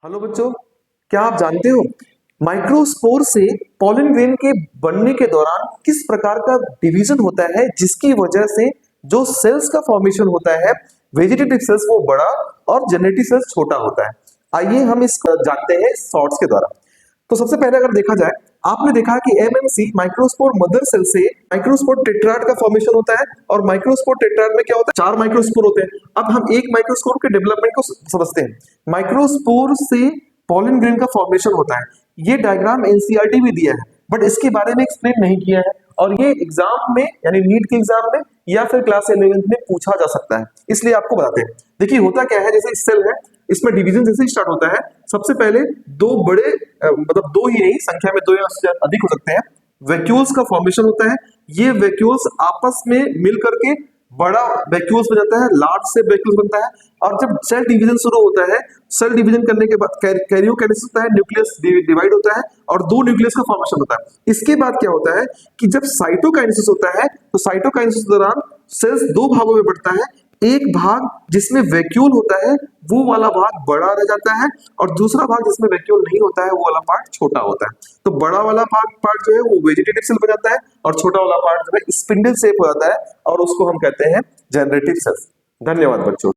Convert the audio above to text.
Hello बच्चों, क्या आप जानते हो माइक्रोस्पोर से पॉलन ग्रेन के बनने के दौरान किस प्रकार का डिवीजन होता है जिसकी वजह से जो सेल्स का फॉर्मेशन होता है वेजिटेटिव सेल्स वो बड़ा और जेनेटिक सेल्स छोटा होता है। आइए हम इस जानते हैं शॉर्ट्स के द्वारा। तो सबसे पहले अगर देखा जाए, आपने देखा कि एमएमसी माइक्रोस्पोर मदर सेल से माइक्रोस्पोर टेट्राड का फॉर्मेशन होता है और माइक्रोस्पोर टेट्राड में क्या होता है, 4 माइक्रोस्पोर होते हैं। अब हम एक माइक्रोस्पोर के डेवलपमेंट को समझते हैं। माइक्रोस्पोर से पॉलन ग्रेन का फॉर्मेशन होता है। ये डायग्राम एनसीईआरटी में दिया है बट इसके बारे में एक्सप्लेन नहीं किया है और ये एग्जाम में यानी नीट के एग्जाम में या फिर क्लास 11 में पूछा जा सकता है, इसलिए आपको बताते हैं। देखिए होता क्या है, जैसे सेल है, इसमें डिवीजन जैसे ही स्टार्ट होता है, सबसे पहले दो बड़े मतलब दो ही नहीं, संख्या में दो या उससे अधिक हो सकते हैं, वैक्यूल्स का फॉर्मेशन होता है। ये वैक्यूल्स आपस में मिल करके बड़ा वैक्यूल्स बन जाता है, लार्ज से वैक्यूल्स बनता है। और जब सेल डिवीजन शुरू होता है, सेल डिवीजन करने के बाद कैरियोकाइनेसिस होता है, न्यूक्लियस डिवाइड होता है और दो न्यूक्लियस का फॉर्मेशन होता है। इसके बाद क्या होता है कि जब साइटोकाइनेसिस होता है तो साइटोकाइनेसिस के दौरान सेल्स दो भागों में बढ़ता है। एक भाग जिसमें वैक्यूल होता है वो वाला भाग बड़ा रह जाता है और दूसरा भाग जिसमें वैक्यूल नहीं होता है वो वाला पार्ट छोटा होता है। तो बड़ा वाला पार्ट जो है वो वेजिटेटिव सेल बन जाता है और छोटा वाला पार्ट जो है स्पिंडल शेप हो जाता है और उसको हम कहते हैं जनरेटिव सेल्स। धन्यवाद बच्चों।